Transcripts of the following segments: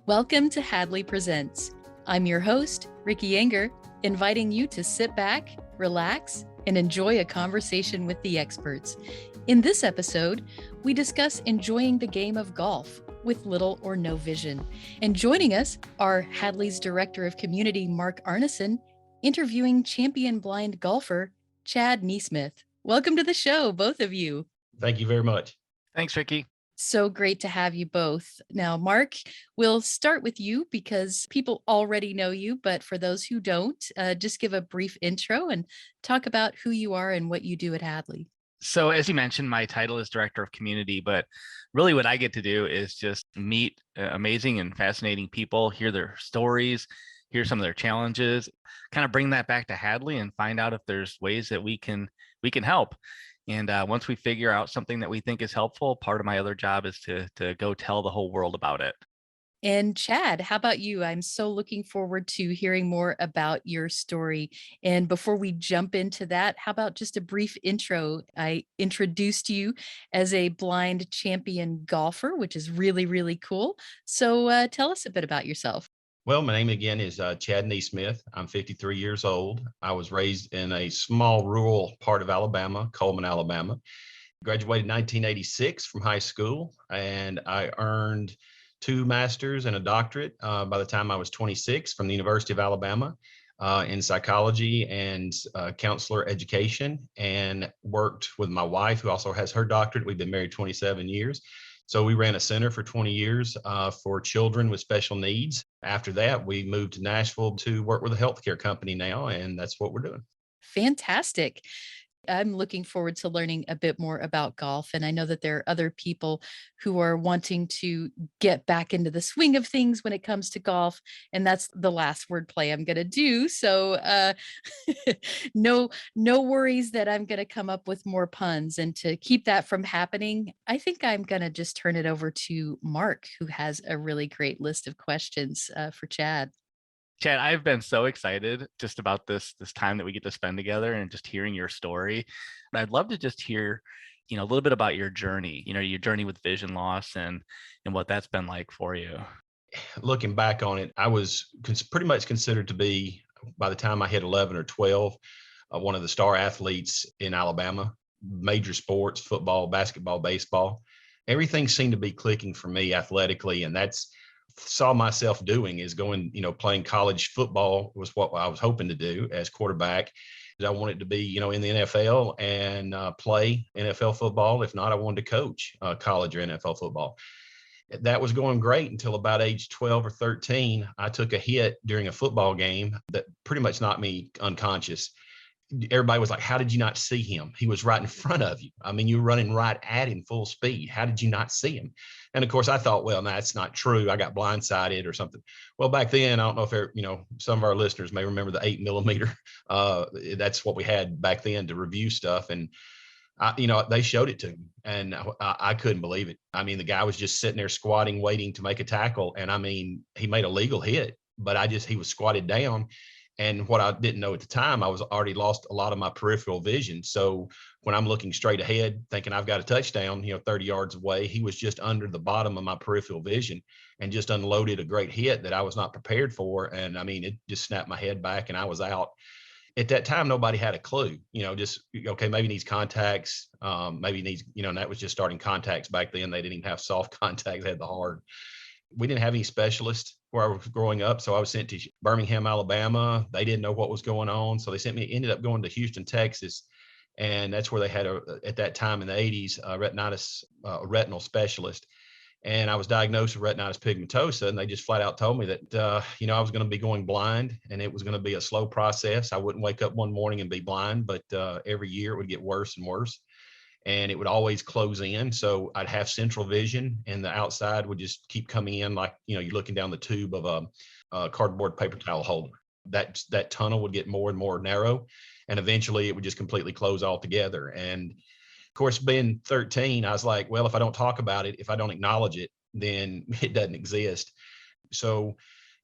Welcome to Hadley Presents. I'm your host, Ricky Anger, inviting you to sit back, relax, and enjoy a conversation with the experts. In this episode, we discuss enjoying the game of golf with little or no vision. And joining us are Hadley's Director of Community, Mark Arneson, interviewing champion blind golfer, Chad NeSmith. Welcome to the show, both of you. Thank you very much. Thanks, Ricky. So great to have you both. Now, Mark, we'll start with you because people already know you, but for those who don't, just give a brief intro and talk about who you are and what you do at Hadley. So as you mentioned, my title is Director of Community, but really what I get to do is just meet amazing and fascinating people, hear their stories, hear some of their challenges, kind of bring that back to Hadley and find out if there's ways that we can help. And once we figure out something that we think is helpful, part of my other job is to go tell the whole world about it. And Chad, how about you? I'm so looking forward to hearing more about your story. And before we jump into that, how about just a brief intro? I introduced you as a blind champion golfer, which is really, really cool. So tell us a bit about yourself. Well, my name again is Chad NeSmith. I'm 53 years old. I was raised in a small rural part of Alabama, Coleman, Alabama. Graduated in 1986 from high school, and I earned 2 masters and a doctorate by the time I was 26 from the University of Alabama in psychology and counselor education, and worked with my wife, who also has her doctorate. We've been married 27 years. So we ran a center for 20 years for children with special needs. After that, we moved to Nashville to work with a healthcare company now, and that's what we're doing. Fantastic. I'm looking forward to learning a bit more about golf. And I know that there are other people who are wanting to get back into the swing of things when it comes to golf. And that's the last wordplay I'm going to do. So no worries that I'm going to come up with more puns. And to keep that from happening, I think I'm going to just turn it over to Mark, who has a really great list of questions for Chad. Chad, I've been so excited just about this time that we get to spend together and just hearing your story. I'd love to just hear, a little bit about your journey, your journey with vision loss and what that's been like for you. Looking back on it, I was pretty much considered to be, by the time I hit 11 or 12, one of the star athletes in Alabama, major sports, football, basketball, baseball. Everything seemed to be clicking for me athletically, and that's saw myself doing is going, playing college football was what I was hoping to do as quarterback. I wanted to be, in the NFL and play NFL football. If not, I wanted to coach college or NFL football. That was going great until about age 12 or 13. I took a hit during a football game that pretty much knocked me unconscious. Everybody was like, how did you not see him? He was right in front of you. I mean, you were running right at him full speed. How did you not see him? And of course, I thought, well, no, that's not true. I got blindsided or something. Well, back then, I don't know if some of our listeners may remember the 8mm. That's what we had back then to review stuff. And they showed it to me, and I couldn't believe it. I mean, the guy was just sitting there squatting, waiting to make a tackle. And I mean, he made a legal hit, but he was squatted down. And what I didn't know at the time, I was already lost a lot of my peripheral vision. So when I'm looking straight ahead, thinking I've got a touchdown, 30 yards away, he was just under the bottom of my peripheral vision and just unloaded a great hit that I was not prepared for. And I mean, it just snapped my head back and I was out. At that time, nobody had a clue, okay, maybe needs contacts, maybe needs, and that was just starting contacts back then. They didn't even have soft contacts, they had the hard. We didn't have any specialists where I was growing up. So I was sent to Birmingham, Alabama. They didn't know what was going on. So they ended up going to Houston, Texas. And that's where they had at that time in the 80s, a retinal specialist. And I was diagnosed with retinitis pigmentosa. And they just flat out told me that, I was going to be going blind and it was going to be a slow process. I wouldn't wake up one morning and be blind, but every year it would get worse and worse. And it would always close in. So I'd have central vision and the outside would just keep coming in like, you're looking down the tube of a cardboard paper towel holder. That tunnel would get more and more narrow. And eventually it would just completely close altogether. And of course, being 13, I was like, well, if I don't talk about it, if I don't acknowledge it, then it doesn't exist. So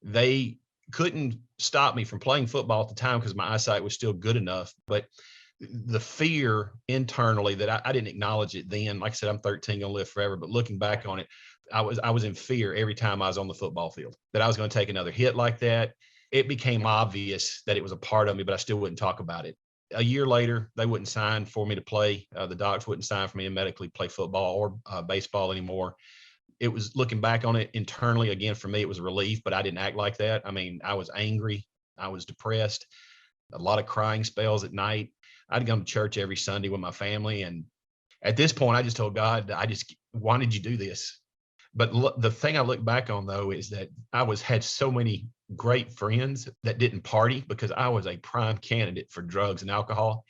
they couldn't stop me from playing football at the time because my eyesight was still good enough. But the fear internally that I didn't acknowledge it then. Like I said, I'm 13, gonna live forever. But looking back on it, I was in fear every time I was on the football field that I was going to take another hit like that. It became obvious that it was a part of me, but I still wouldn't talk about it. A year later, they wouldn't sign for me to play. The docs wouldn't sign for me to medically play football or baseball anymore. It was looking back on it internally again for me, it was a relief, but I didn't act like that. I mean, I was angry, I was depressed, a lot of crying spells at night. I'd come to church every Sunday with my family. And at this point, I just told God, why did you do this? But the thing I look back on though is that had so many great friends that didn't party because I was a prime candidate for drugs and alcohol.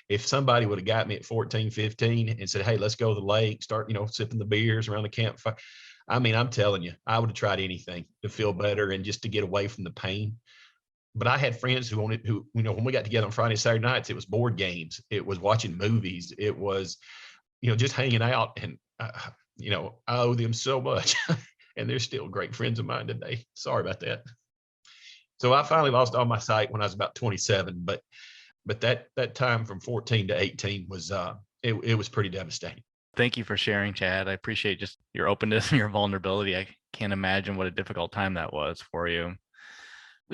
If somebody would have got me at 14, 15 and said, hey, let's go to the lake, start, sipping the beers around the campfire. I mean, I'm telling you, I would have tried anything to feel better and just to get away from the pain. But I had friends who when we got together on Friday, Saturday nights, it was board games, it was watching movies, it was, just hanging out. And, I owe them so much. And they're still great friends of mine today. Sorry about that. So I finally lost all my sight when I was about 27, but that time from 14 to 18 was, it was pretty devastating. Thank you for sharing, Chad. I appreciate just your openness and your vulnerability. I can't imagine what a difficult time that was for you.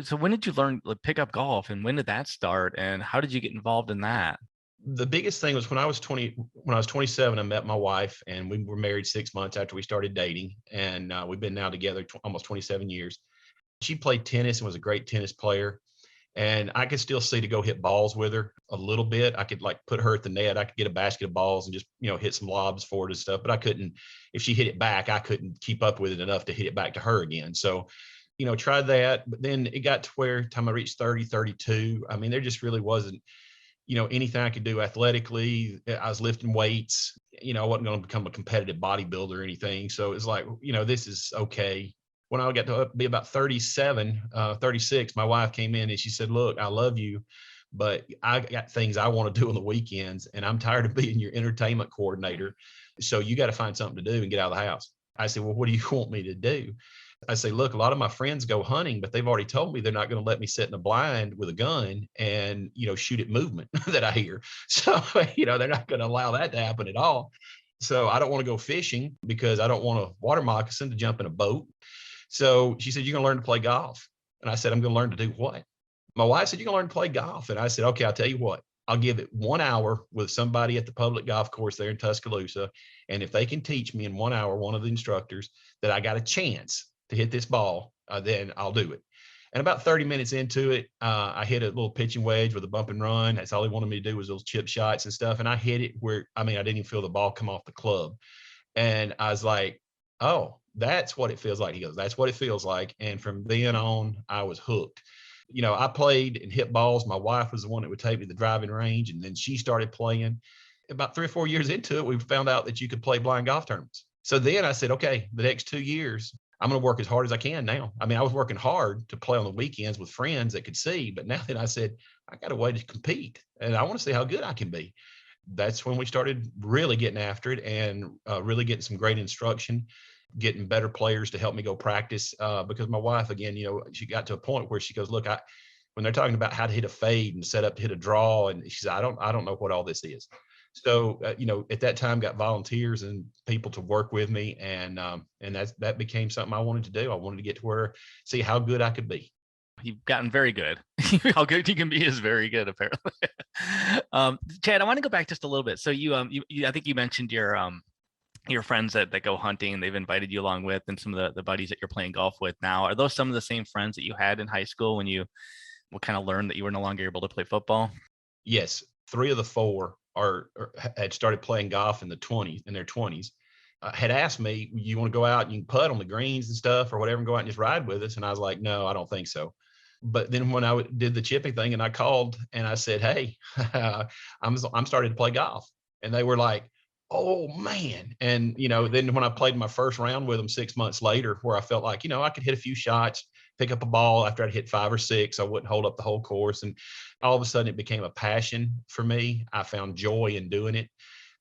So when did you learn to pick up golf, and when did that start, and how did you get involved in that? The biggest thing was when I was 27, I met my wife, and we were married 6 months after we started dating. And we've been now together almost 27 years. She played tennis and was a great tennis player. And I could still see to go hit balls with her a little bit. I could put her at the net. I could get a basket of balls and just, hit some lobs for it and stuff. But I couldn't, if she hit it back, I couldn't keep up with it enough to hit it back to her again. So, tried that. But then it got to where time I reached 30, 32, I mean, there just really wasn't, anything I could do athletically. I was lifting weights, I wasn't going to become a competitive bodybuilder or anything. So it's like, this is okay. When I got to be about 37, 36, my wife came in and she said, look, I love you, but I got things I want to do on the weekends, and I'm tired of being your entertainment coordinator. So you got to find something to do and get out of the house. I said, well, what do you want me to do? I say, look, a lot of my friends go hunting, but they've already told me they're not going to let me sit in a blind with a gun and, shoot at movement that I hear. So, they're not going to allow that to happen at all. So I don't want to go fishing because I don't want a water moccasin to jump in a boat. So she said, you're going to learn to play golf. And I said, I'm going to learn to do what? My wife said, you're going to learn to play golf. And I said, okay, I'll tell you what, I'll give it 1 hour with somebody at the public golf course there in Tuscaloosa. And if they can teach me in 1 hour, one of the instructors, that I got a chance to hit this ball, then I'll do it. And about 30 minutes into it, I hit a little pitching wedge with a bump and run. That's all he wanted me to do was those chip shots and stuff. And I hit it where, I didn't even feel the ball come off the club. And I was like, oh, that's what it feels like. He goes, that's what it feels like. And from then on, I was hooked. I played and hit balls. My wife was the one that would take me to the driving range. And then she started playing. About 3 or 4 years into it, we found out that you could play blind golf tournaments. So then I said, okay, the next 2 years, I'm going to work as hard as I can now. I was working hard to play on the weekends with friends that could see. But now that I said, I got a way to compete and I want to see how good I can be. That's when we started really getting after it and really getting some great instruction, getting better players to help me go practice. Because my wife, again, she got to a point where she goes, look, when they're talking about how to hit a fade and set up to hit a draw, and she said, I don't know what all this is. So, at that time got volunteers and people to work with me. And that became something I wanted to do. I wanted to get to see how good I could be. You've gotten very good. How good you can be is very good, apparently. Chad, I want to go back just a little bit. So you I think you mentioned your friends that go hunting, and they've invited you along with, and some of the buddies that you're playing golf with now. Are those some of the same friends that you had in high school when you kind of learned that you were no longer able to play football? Yes. 3 of the 4 had started playing golf in their 20s, had asked me, you want to go out and you can putt on the greens and stuff or whatever and go out and just ride with us? And I was like, no, I don't think so. But then when I did the chipping thing and I called and I said, hey, I'm starting to play golf. And they were like, oh man. And, then when I played my first round with them 6 months later, where I felt like, I could hit a few shots, pick up a ball after I'd hit 5 or 6. I wouldn't hold up the whole course. And all of a sudden it became a passion for me. I found joy in doing it.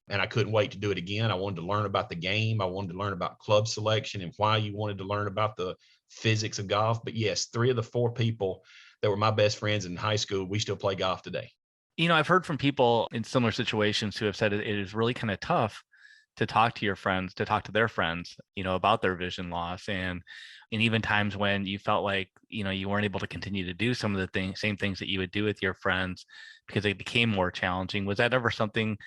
And I couldn't wait to do it again. I wanted to learn about the game. I wanted to learn about club selection and why you wanted to learn about the physics of golf. But yes, 3 of the 4 people that were my best friends in high school, we still play golf today. I've heard from people in similar situations who have said it is really kind of tough to talk to your friends, to talk to their friends, about their vision loss. And even times when you felt like, you weren't able to continue to do some of the same things that you would do with your friends because they became more challenging. Was that ever something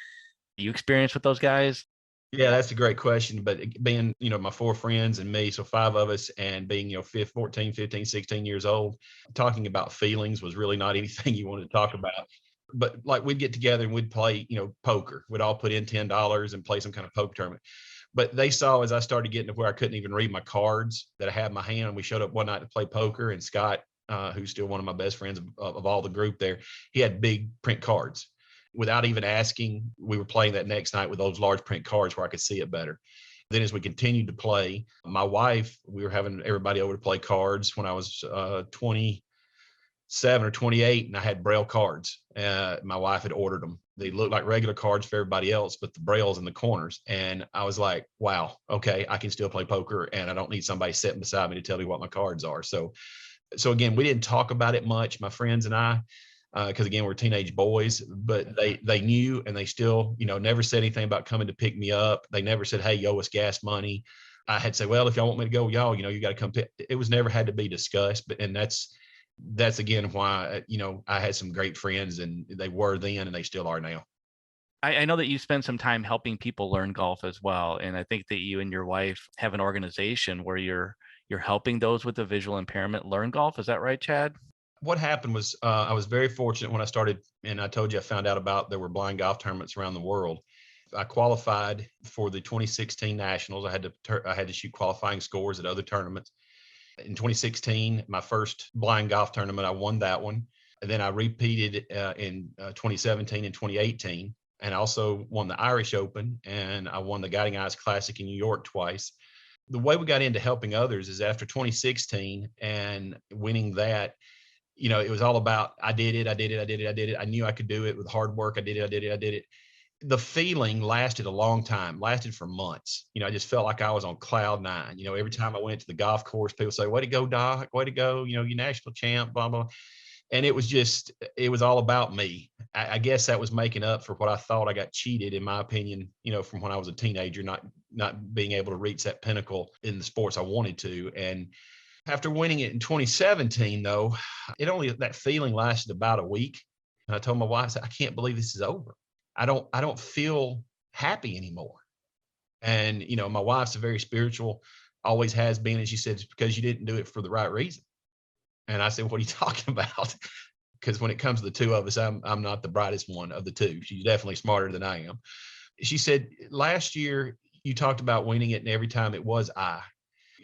you experienced with those guys? Yeah, that's a great question. But being, my four friends and me, so five of us, and being, 14, 15, 16 years old, talking about feelings was really not anything you wanted to talk about. But like we'd get together and we'd play, poker. We'd all put in $10 and play some kind of poker tournament. But they saw as I started getting to where I couldn't even read my cards that I had in my hand. We showed up one night to play poker, and Scott, who's still one of my best friends of all the group there, he had big print cards. Without even asking, we were playing that next night with those large print cards where I could see it better. Then as we continued to play, my wife, we were having everybody over to play cards when I was 27 or 28, and I had Braille cards. My wife had ordered them. They looked like regular cards for everybody else, but the Braille's in the corners. And I was like, wow, okay, I can still play poker, and I don't need somebody sitting beside me to tell me what my cards are. So again, we didn't talk about it much, my friends and I, because again, we're teenage boys, but they knew, and they still, never said anything about coming to pick me up. They never said, hey, you owe us gas money. I had said, well, if y'all want me to go, y'all, you got to come pick. It was never had to be discussed. And that's again why, I had some great friends, and they were then, and they still are now. I know that you spend some time helping people learn golf as well. And I think that you and your wife have an organization where you're helping those with a visual impairment learn golf. Is that right, Chad? What happened was I was very fortunate when I started, and I told you I found out about there were blind golf tournaments around the world. I qualified for the 2016 Nationals. I had to shoot qualifying scores at other tournaments. In 2016, my first blind golf tournament, I won that one. And then I repeated in 2017 and 2018, and I also won the Irish Open, and I won the Guiding Eyes Classic in New York twice. The way we got into helping others is after 2016 and winning that, it was all about, I did it. I knew I could do it with hard work. I did it. The feeling lasted a long time, lasted for months. I just felt like I was on cloud nine. Every time I went to the golf course, people say, way to go, Doc, way to go. You national champ, blah, blah. And it was all about me. I guess that was making up for what I thought I got cheated, in my opinion, from when I was a teenager, not being able to reach that pinnacle in the sports I wanted to. And after winning it in 2017, though, that feeling lasted about a week. And I told my wife, I said, I can't believe this is over. I don't feel happy anymore. And, my wife's a very spiritual, always has been. And she said, it's because you didn't do it for the right reason. And I said, what are you talking about? Because when it comes to the two of us, I'm not the brightest one of the two. She's definitely smarter than I am. She said, last year you talked about winning it, and every time it was I.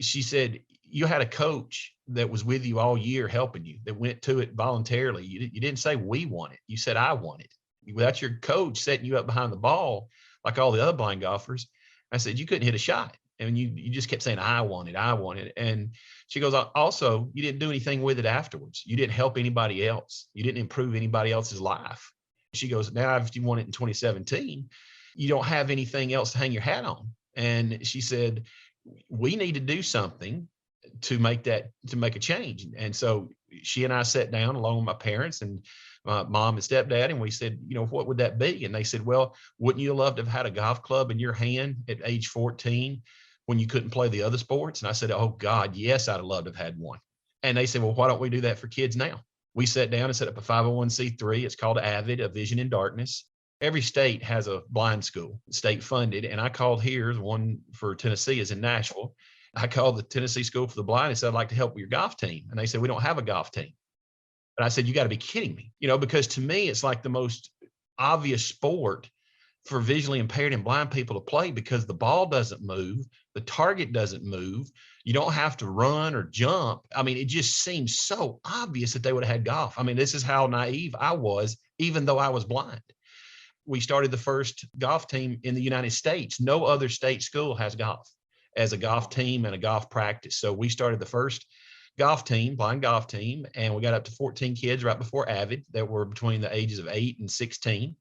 She said, you had a coach that was with you all year helping you, that went to it voluntarily. You didn't say we won it. You said I won it. Without your coach setting you up behind the ball like all the other blind golfers, I said, you couldn't hit a shot. And you just kept saying, I want it. And she goes, also, you didn't do anything with it afterwards. You didn't help anybody else. You didn't improve anybody else's life. She goes, now if you won it in 2017, you don't have anything else to hang your hat on. And she said, we need to do something to make a change. And so she and I sat down along with my parents and my mom and stepdad, and we said, what would that be? And they said, well, wouldn't you love to have had a golf club in your hand at age 14 when you couldn't play the other sports? And I said, oh God, yes, I'd have loved to have had one. And they said, well, why don't we do that for kids now? We sat down and set up a 501c3. It's called AVID, A Vision in Darkness. Every state has a blind school, state funded. And I called here, one for Tennessee is in Nashville. I called the Tennessee School for the Blind and said, I'd like to help with your golf team. And they said, we don't have a golf team. And I said, you got to be kidding me, because to me, it's like the most obvious sport for visually impaired and blind people to play, because the ball doesn't move. The target doesn't move. You don't have to run or jump. I mean, it just seems so obvious that they would have had golf. I mean, this is how naive I was, even though I was blind. We started the first golf team in the United States. No other state school has golf as a golf team and a golf practice. So we started the first golf team, blind golf team, and we got up to 14 kids right before AVID that were between the ages of 8 and 16.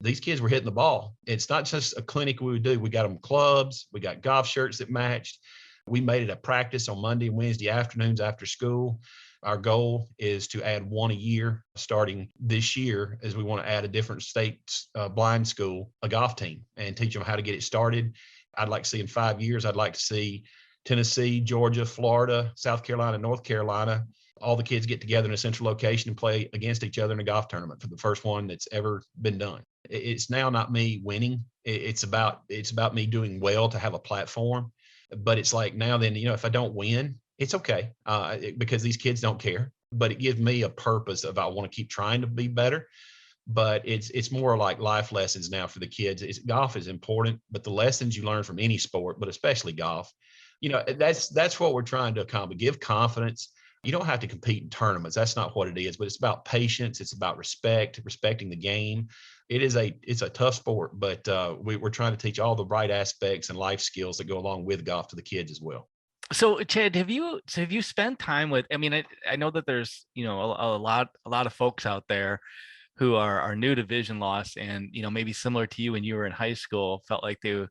These kids were hitting the ball. It's not just a clinic we would do. We got them clubs. We got golf shirts that matched. We made it a practice on Monday and Wednesday afternoons after school. Our goal is to add one a year starting this year, as we want to add a different state blind school, a golf team, and teach them how to get it started. I'd like to see in 5 years, I'd like to see Tennessee, Georgia, Florida, South Carolina, North Carolina, all the kids get together in a central location and play against each other in a golf tournament for the first one that's ever been done. It's now not me winning. It's about me doing well to have a platform. But it's like now then, if I don't win, it's okay because these kids don't care. But it gives me a purpose of I want to keep trying to be better. But it's more like life lessons now for the kids. Golf is important, but the lessons you learn from any sport, but especially golf, that's what we're trying to accomplish. Give confidence. You don't have to compete in tournaments. That's not what it is, but it's about patience. It's about respecting the game. It's a tough sport, but we're trying to teach all the right aspects and life skills that go along with golf to the kids as well. So Chad, have you spent time with, I mean, I know that there's, a lot of folks out there who are new to vision loss and, maybe similar to you when you were in high school, felt like they,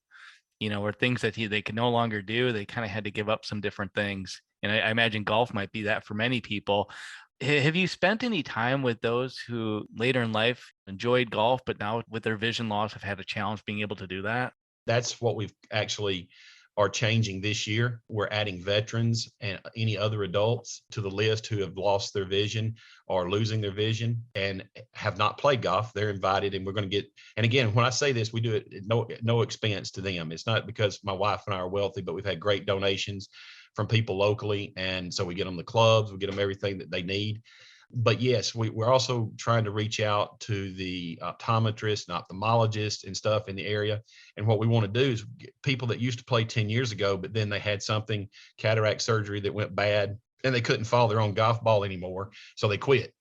were things that they could no longer do. They kind of had to give up some different things. And I imagine golf might be that for many people. Have you spent any time with those who later in life enjoyed golf, but now with their vision loss have had a challenge being able to do that? That's what we've actually are changing this year. We're adding veterans and any other adults to the list who have lost their vision or losing their vision and have not played golf. They're invited, and we're going to get, and again, when I say this, we do it at no expense to them. It's not because my wife and I are wealthy, but we've had great donations from people locally. And so we get them the clubs, we get them everything that they need. But yes, we're also trying to reach out to the optometrists and ophthalmologists and stuff in the area. And what we want to do is get people that used to play 10 years ago, but then they had something, cataract surgery that went bad and they couldn't follow their own golf ball anymore. So they quit.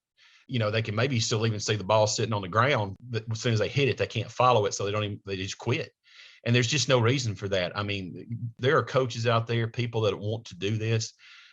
They can maybe still even see the ball sitting on the ground, but as soon as they hit it, they can't follow it. So they just quit. And there's just no reason for that. I mean, there are coaches out there, people that want to do this.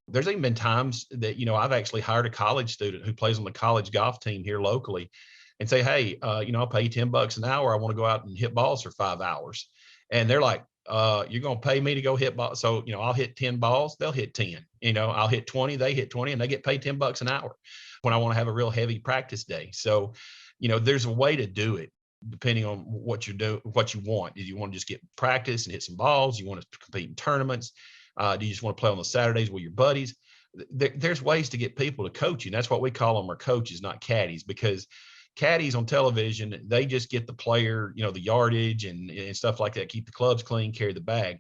There's even been times that, I've actually hired a college student who plays on the college golf team here locally and say, hey, I'll pay you $10 an hour. I want to go out and hit balls for 5 hours. And they're like, you're going to pay me to go hit balls. So, I'll hit 10 balls. They'll hit 10, I'll hit 20, they hit 20, and they get paid $10 an hour when I want to have a real heavy practice day. So, there's a way to do it depending on what you do, what you want. Do you want to just get practice and hit some balls? You want to compete in tournaments? Do you just want to play on the Saturdays with your buddies? There's ways to get people to coach you. And that's what we call them, are coaches, not caddies, because caddies on television, they just get the player, the yardage and stuff like that, keep the clubs clean, carry the bag.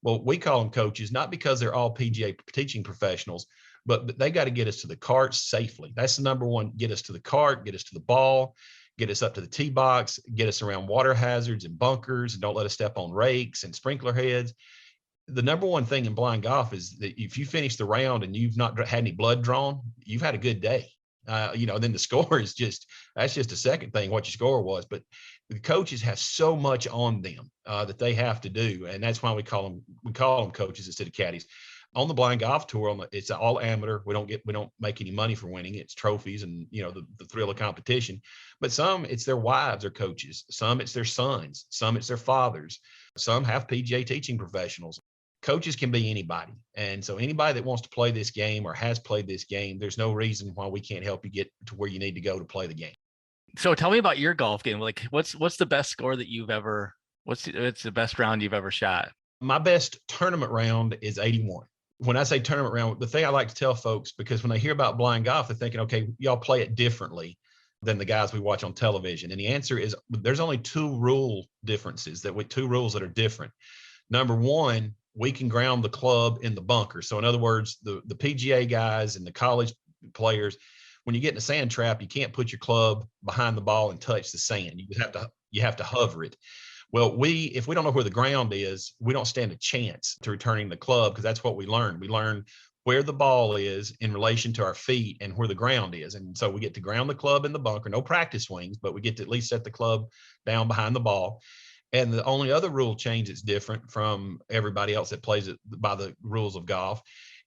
Well, we call them coaches, not because they're all PGA teaching professionals, but they got to get us to the cart safely. That's the number one. Get us to the cart, get us to the ball, get us up to the tee box, get us around water hazards and bunkers, and don't let us step on rakes and sprinkler heads. The number one thing in blind golf is that if you finish the round and you've not had any blood drawn, you've had a good day. Then the score is that's just a second thing, what your score was. But the coaches have so much on them that they have to do. And that's why we call them coaches instead of caddies. On the blind golf tour, it's all amateur. We don't make any money for winning. It's trophies and, the thrill of competition. But some, it's their wives are coaches. Some, it's their sons. Some, it's their fathers. Some have PGA teaching professionals. Coaches can be anybody. And so anybody that wants to play this game or has played this game, there's no reason why we can't help you get to where you need to go to play the game. So tell me about your golf game. Like what's the best score that you've ever, what's the best round you've ever shot? My best tournament round is 81. When I say tournament round, the thing I like to tell folks, because when they hear about blind golf, they're thinking, okay, y'all play it differently than the guys we watch on television. And the answer is there's only two rules that are different. Number one, we can ground the club in the bunker. So in other words, the PGA guys and the college players, when you get in a sand trap, you can't put your club behind the ball and touch the sand. You have to hover it. Well, if we don't know where the ground is, we don't stand a chance to returning the club, because that's what we learn. We learn where the ball is in relation to our feet and where the ground is. And so we get to ground the club in the bunker, no practice swings, but we get to at least set the club down behind the ball. And the only other rule change that's different from everybody else that plays it by the rules of golf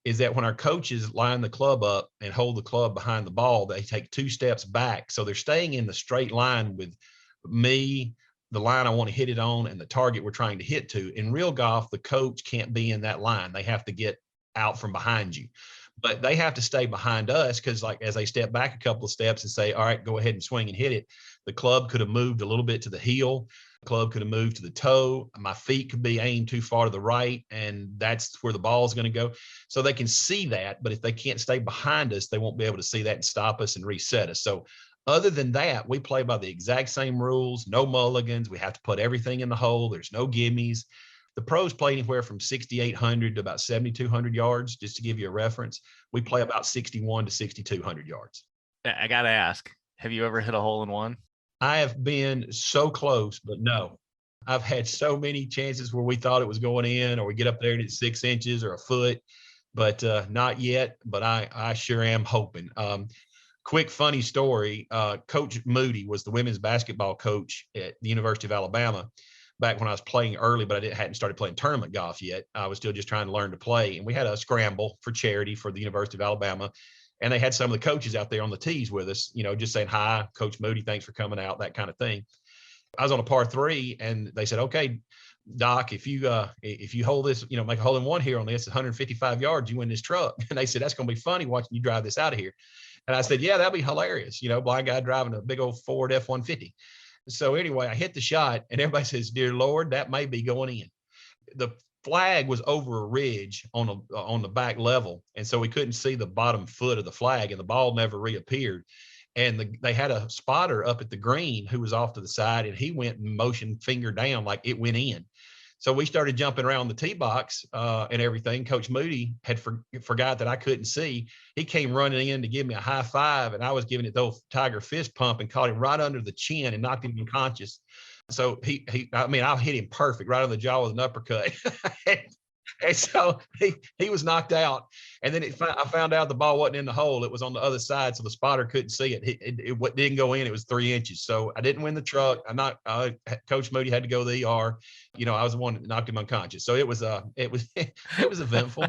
is that when our coaches line the club up and hold the club behind the ball, they take 2 steps back. So they're staying in the straight line with me, the line I want to hit it on, and the target we're trying to hit to. In real golf, the coach can't be in that line. They have to get out from behind you. But they have to stay behind us because, like, as they step back a couple of steps and say, all right, go ahead and swing and hit it, the club could have moved a little bit to the heel. The club could have moved to the toe. My feet could be aimed too far to the right, and that's where the ball is going to go. So they can see that. But if they can't stay behind us, they won't be able to see that and stop us and reset us. So other than that, we play by the exact same rules, no mulligans. We have to put everything in the hole. There's no gimmies. The pros play anywhere from 6,800 to about 7,200 yards, just to give you a reference. We play about 61 to 6,200 yards. I got to ask, have you ever hit a hole in one? I have been so close, but no. I've had so many chances where we thought it was going in, or we get up there and it's 6 inches or a foot, but not yet. But I sure am hoping. Quick funny story. Coach Moody was the women's basketball coach at the University of Alabama back when I was playing early, but I hadn't started playing tournament golf yet. I was still just trying to learn to play. And we had a scramble for charity for the University of Alabama. And they had some of the coaches out there on the tees with us, just saying, hi, Coach Moody, thanks for coming out, that kind of thing. I was on a par 3 and they said, okay, Doc, if you hold this, make a hole in one here on this 155 yards, you win this truck. And they said, that's going to be funny watching you drive this out of here. And I said, yeah, that'd be hilarious. Blind guy driving a big old Ford F-150. So anyway, I hit the shot and everybody says, dear Lord, that may be going in. The flag was over a ridge on the back level. And so we couldn't see the bottom foot of the flag and the ball never reappeared. And they had a spotter up at the green who was off to the side and he went and motioned finger down like it went in. So we started jumping around the tee box and everything. Coach Moody had forgot that I couldn't see. He came running in to give me a high five, and I was giving it the old tiger fist pump and caught him right under the chin and knocked him unconscious. So I hit him perfect right on the jaw with an uppercut. And so he was knocked out. And then I found out the ball wasn't in the hole. It was on the other side, so the spotter couldn't see it. It didn't go in. It was 3 inches. So I didn't win the truck. Coach Moody had to go to the ER. I was the one that knocked him unconscious. So it was eventful.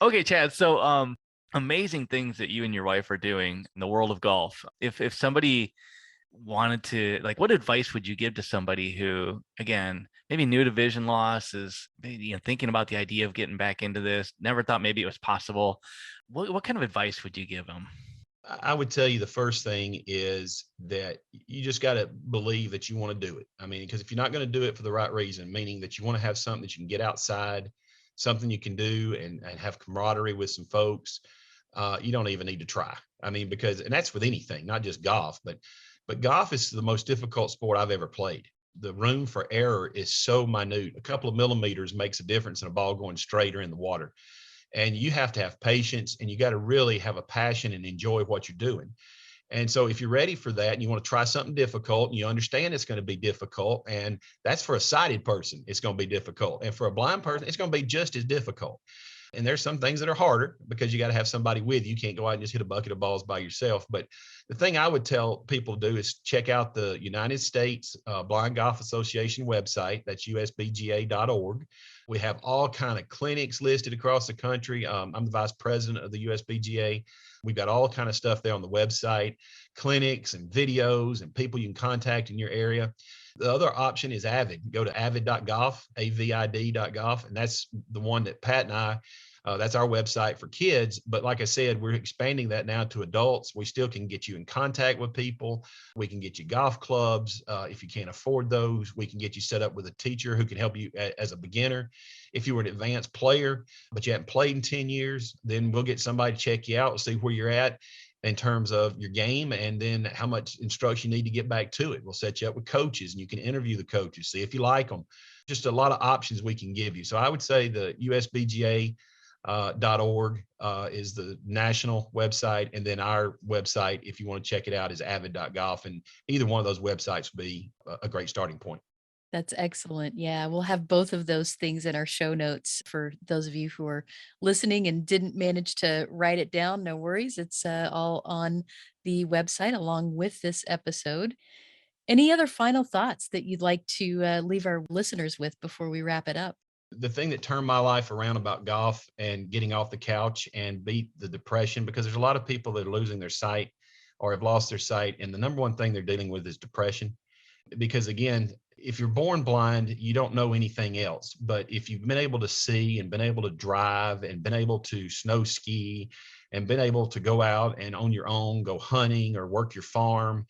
Okay, Chad. So amazing things that you and your wife are doing in the world of golf. If somebody wanted to, what advice would you give to somebody who, again, maybe new to vision loss, is maybe thinking about the idea of getting back into this, never thought maybe it was possible? What kind of advice would you give them? I would tell you the first thing is that you just got to believe that you want to do it. Because if you're not going to do it for the right reason, meaning that you want to have something that you can get outside, something you can do and have camaraderie with some folks, you don't even need to try. And that's with anything, not just golf, but golf is the most difficult sport I've ever played. The room for error is so minute. A couple of millimeters makes a difference in a ball going straight or in the water. And you have to have patience, and you got to really have a passion and enjoy what you're doing. And so if you're ready for that and you want to try something difficult and you understand it's going to be difficult, and that's for a sighted person, it's going to be difficult. And for a blind person, it's going to be just as difficult. And there's some things that are harder because you got to have somebody with you. You can't go out and just hit a bucket of balls by yourself. But the thing I would tell people to do is check out the United States Blind Golf Association website. That's usbga.org. We have all kind of clinics listed across the country. I'm the vice president of the USBGA. We've got all kind of stuff there on the website, clinics and videos and people you can contact in your area. The other option is Avid. Go to avid.golf, avid.golf, and that's the one that Pat and I, that's our website for kids. But like I said, we're expanding that now to adults. We still can get you in contact with people. We can get you golf clubs. If you can't afford those, we can get you set up with a teacher who can help you as a beginner. If you were an advanced player, but you haven't played in 10 years, then we'll get somebody to check you out, see where you're at in terms of your game, and then how much instruction you need to get back to it. We'll set you up with coaches, and you can interview the coaches, see if you like them. Just a lot of options we can give you. So I would say the USBGA.org is the national website, and then our website, if you want to check it out, is avid.golf, and either one of those websites would be a great starting point. That's excellent. Yeah, we'll have both of those things in our show notes for those of you who are listening and didn't manage to write it down. No worries. It's all on the website along with this episode. Any other final thoughts that you'd like to leave our listeners with before we wrap it up? The thing that turned my life around about golf and getting off the couch and beat the depression, because there's a lot of people that are losing their sight or have lost their sight. And the number one thing they're dealing with is depression. Because again, if you're born blind, you don't know anything else. But if you've been able to see and been able to drive and been able to snow ski and been able to go out and on your own go hunting or work your farm,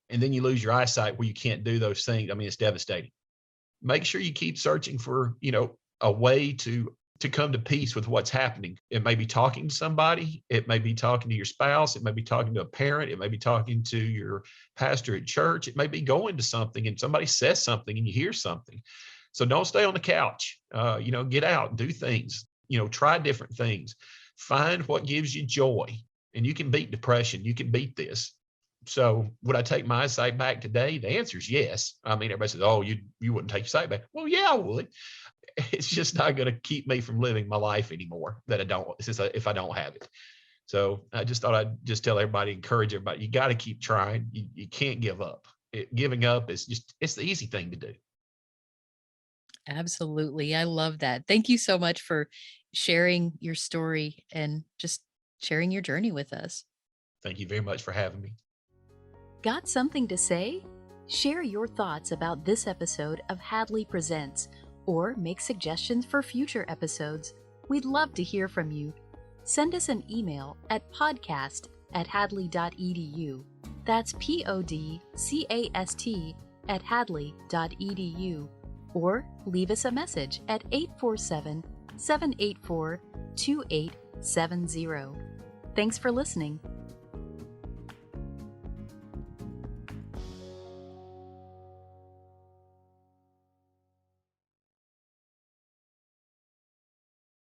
and then you lose your eyesight where you can't do those things, I mean, it's devastating. Make sure you keep searching for, a way to come to peace with what's happening. It may be talking to somebody, it may be talking to your spouse, it may be talking to a parent, it may be talking to your pastor at church, it may be going to something and somebody says something and you hear something. So don't stay on the couch. Get out, do things, try different things, find what gives you joy, and you can beat depression. You can beat this. So would I take my eyesight back today? The answer is yes. I mean, everybody says, oh, you wouldn't take your sight back. Well, yeah, I would. It's just not going to keep me from living my life anymore if I don't have it. So I just thought I'd just tell everybody, encourage everybody, you got to keep trying. You can't give up. Giving up it's the easy thing to do. Absolutely. I love that. Thank you so much for sharing your story and just sharing your journey with us. Thank you very much for having me. Got something to say? Share your thoughts about this episode of Hadley Presents, or make suggestions for future episodes. We'd love to hear from you. Send us an email at podcast@hadley.edu. That's podcast@hadley.edu. Or leave us a message at 847-784-2870. Thanks for listening.